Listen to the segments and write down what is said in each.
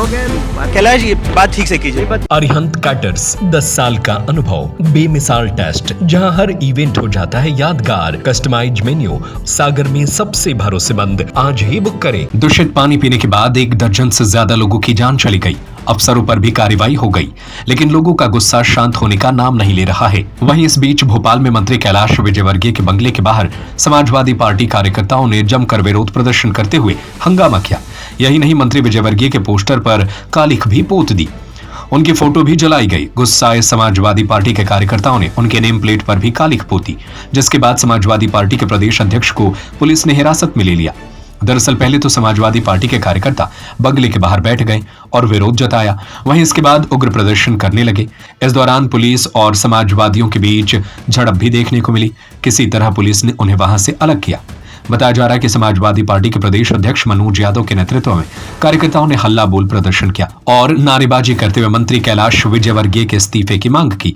कैलाश ये बात ठीक से कीजिए। अरिहंत कैटर्स 10 साल का अनुभव, बेमिसाल टेस्ट, जहां हर इवेंट हो जाता है यादगार, कस्टमाइज मेन्यू, सागर में सबसे भरोसेमंद। आज ही बुक करें। दूषित पानी पीने के बाद 1 दर्जन से ज्यादा लोगों की जान चली गई। अफसरों पर भी कार्रवाई हो गई, लेकिन लोगों का गुस्सा शांत होने का नाम नहीं ले रहा है। वहीं इस बीच भोपाल में मंत्री कैलाश विजयवर्गीय के बंगले के बाहर समाजवादी पार्टी कार्यकर्ताओं ने जमकर विरोध प्रदर्शन करते हुए हंगामा किया। यही नहीं, मंत्री विजयवर्गीय के पोस्टर पर कालिख भी पोत दी, उनकी फोटो भी जलाई गई। गुस्साए समाजवादी पार्टी के कार्यकर्ताओं ने उनके नेम प्लेट पर भी कालिख पोती, जिसके बाद समाजवादी पार्टी के प्रदेश अध्यक्ष को पुलिस ने हिरासत में ले लिया। दरअसल पहले तो समाजवादी पार्टी के कार्यकर्ता बंगले के बाहर बैठ गए और विरोध जताया, वहीं इसके बाद उग्र प्रदर्शन करने लगे। इस दौरान पुलिस और समाजवादियों के बीच झड़प भी देखने को मिली। किसी तरह पुलिस ने उन्हें वहां से अलग किया। बताया जा रहा है कि समाजवादी पार्टी के प्रदेश अध्यक्ष मनोज यादव के नेतृत्व में कार्यकर्ताओं ने हल्ला बोल प्रदर्शन किया और नारेबाजी करते हुए मंत्री कैलाश विजयवर्गीय के इस्तीफे की मांग की।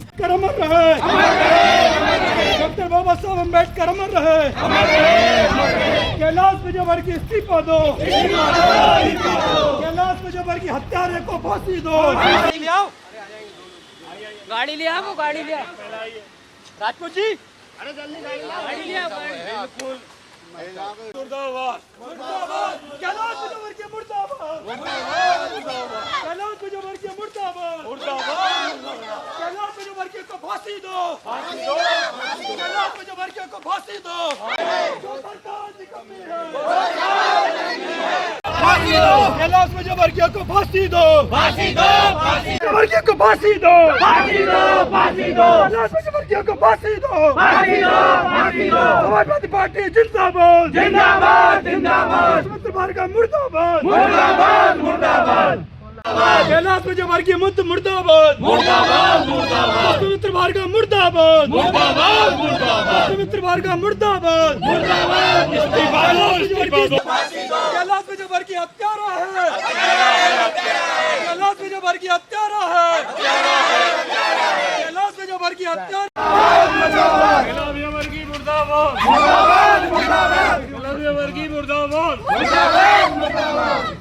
कैलाश विजयवर्गीय इस्तीफा दो, कैलाश विजयवर्गीय हत्यारे को फांसी दो। गाड़ी ले आओ, गाड़ी ले आओ, गाड़ी ले आओ। राजपूत जी, अरे जल्दी गाड़ी ले आओ। मुर्दाबाद, मुर्दाबाद, कैलाश विजयवर्गीय मुर्दाबाद, कैलाश विजयवर्गीय मुर्दाबाद, कैलाश विजयवर्गीय को फांसी दो, कैलाश विजयवर्गीय को फांसी दो। जो सरकार निकम्मी है, फांसी दो, कैलाश विजयवर्गीय को फांसी दो, फांसी दो, विजयवर्गीय को फांसी दो, फांसी दो, फांसी दो, कैलाश विजयवर्गीय को फांसी दो, फांसी दो, फांसी दो। समाजवादी पार्टी जिंदाबाद, जिंदाबाद, जिंदाबाद। सुमित्र भार्गव मुर्दाबाद, मुर्दाबाद, मुर्दाबाद। कैलाश विजयवर्गीय मुर्दाबाद, मुर्दाबाद, मुर्दाबाद। सुमित्र भार्गव मुर्दाबाद, मुर्दाबाद, मुर्दाबाद। सुमित्र भार्गव मुर्दाबाद, मुर्दाबाद। इस्तीफा दो, इस्तीफा दो। कैलाश विजयवर्गीय हत्यारा है, कैलाश विजयवर्गीय हत्यारा है, कैलाश विजयवर्गीय हत्यारा। कैलाश विजयवर्गीय मुर्दाबाद, मुर्दाबाद, मुर्दाबाद। कैलाश विजयवर्गीय मुर्दाबाद, मुर्दाबाद, मुर्दाबाद।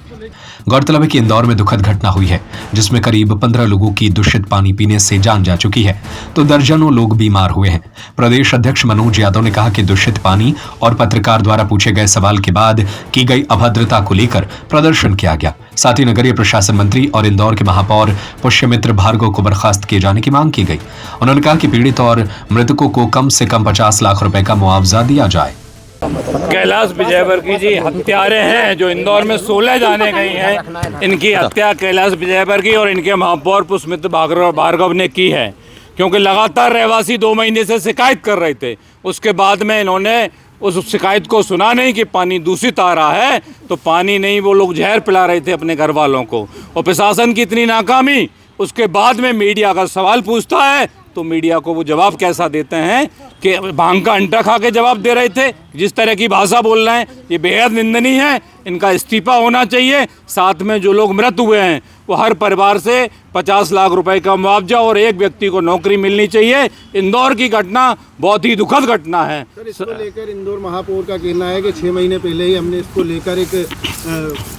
गौरतलब है कि इंदौर में दुखद घटना हुई है, जिसमें करीब 15 लोगों की दूषित पानी पीने से जान जा चुकी है, तो दर्जनों लोग बीमार हुए हैं। प्रदेश अध्यक्ष मनोज यादव ने कहा कि दूषित पानी और पत्रकार द्वारा पूछे गए सवाल के बाद की गई अभद्रता को लेकर प्रदर्शन किया गया। साथ ही नगरीय प्रशासन मंत्री और इंदौर के महापौर पुष्यमित्र भार्गव को बर्खास्त किए जाने की मांग की गई। उन्होंने कहा कि पीड़ित और मृतकों को कम से कम 50 लाख रुपए का मुआवजा दिया जाए। कैलाश विजयवर्गीय जी हत्यारे हैं जो इंदौर में 16 जाने गई हैं। इनकी हत्या कैलाश विजयवर्गीय और इनके महापौर पुष्यमित्र भार्गव ने की है, क्योंकि लगातार रहवासी 2 महीने से शिकायत कर रहे थे। उसके बाद में इन्होंने उस शिकायत को सुना नहीं कि पानी दूषित आ रहा है, तो पानी नहीं, वो लोग जहर पिला रहे थे अपने घर वालों को। और प्रशासन की इतनी नाकामी, उसके बाद में मीडिया का सवाल पूछता है तो मीडिया को वो जवाब कैसा देते हैं कि भांग का अंटा खा के जवाब दे रहे थे। जिस तरह की भाषा बोल रहे हैं ये बेहद निंदनीय है, इनका इस्तीफा होना चाहिए। साथ में जो लोग मृत हुए हैं वो हर परिवार से 50 लाख रुपए का मुआवजा और एक व्यक्ति को नौकरी मिलनी चाहिए। इंदौर की घटना बहुत ही दुखद घटना है। सर, इसको लेकर इंदौर महापौर का कहना है कि 6 महीने पहले ही हमने इसको लेकर एक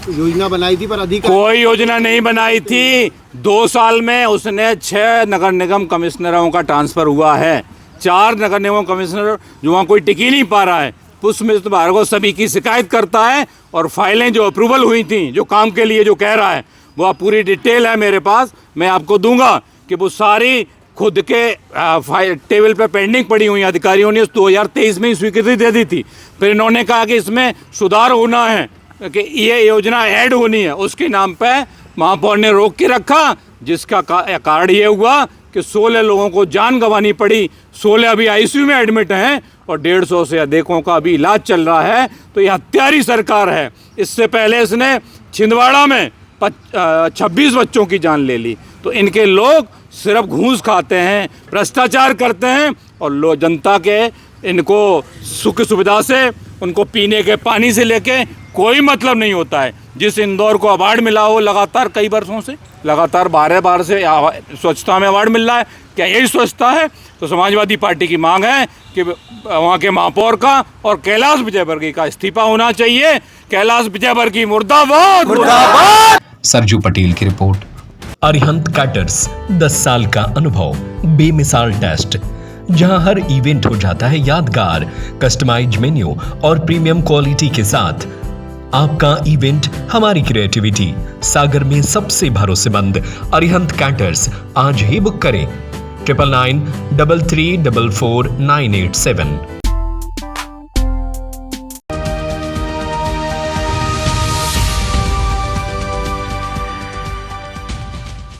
योजना बनाई थी, पर अधिक कोई योजना नहीं बनाई थी। 2 साल में उसने 6 नगर निगम कमिश्नरों का ट्रांसफर हुआ है, 4 नगर निगम कमिश्नर जो वहाँ कोई टिक ही नहीं पा रहा है। पुष्यमित्र भार्गव सभी की शिकायत करता है और फाइलें जो अप्रूवल हुई थी, जो काम के लिए जो कह रहा है, वो पूरी डिटेल है मेरे पास, मैं आपको दूंगा कि वो सारी खुद के टेबल पे पेंडिंग पड़ी हुई। अधिकारियों ने 2023 में ही स्वीकृति दे दी थी, फिर इन्होंने कहा कि इसमें सुधार होना है, कि ये योजना ऐड होनी है। उसके नाम पे महापौर ने रोक के रखा, जिसका कारण ये हुआ कि 16 लोगों को जान गंवानी पड़ी। 16 अभी ICU में एडमिट हैं और 150 से अधिकों का अभी इलाज चल रहा है। तो ये हत्यारी सरकार है। इससे पहले इसने छिंदवाड़ा में 26 बच्चों की जान ले ली। तो इनके लोग सिर्फ घूस खाते हैं, भ्रष्टाचार करते हैं और जनता के इनको सुख सुविधा से, उनको पीने के पानी से लेके कोई मतलब नहीं होता है। जिस इंदौर को अवार्ड मिला हो लगातार कई वर्षों से, लगातार 12 बार से स्वच्छता में अवार्ड मिल रहा है, क्या यही स्वच्छता है? तो समाजवादी पार्टी की मांग है कि वहाँ के महापौर का और कैलाश विजयवर्गीय का इस्तीफा होना चाहिए। कैलाश विजयवर्गीय मुर्दाबाद, मुर्दाबाद। सरजू पटेल की रिपोर्ट। अरिहंत कैटर्स, 10 साल का अनुभव, बेमिसाल टेस्ट, जहां हर इवेंट हो जाता है यादगार, कस्टमाइज मेन्यू और प्रीमियम क्वालिटी के साथ। आपका इवेंट हमारी क्रिएटिविटी। सागर में सबसे भरोसेमंद अरिहंत कैटर्स। आज ही बुक करें 9993344987।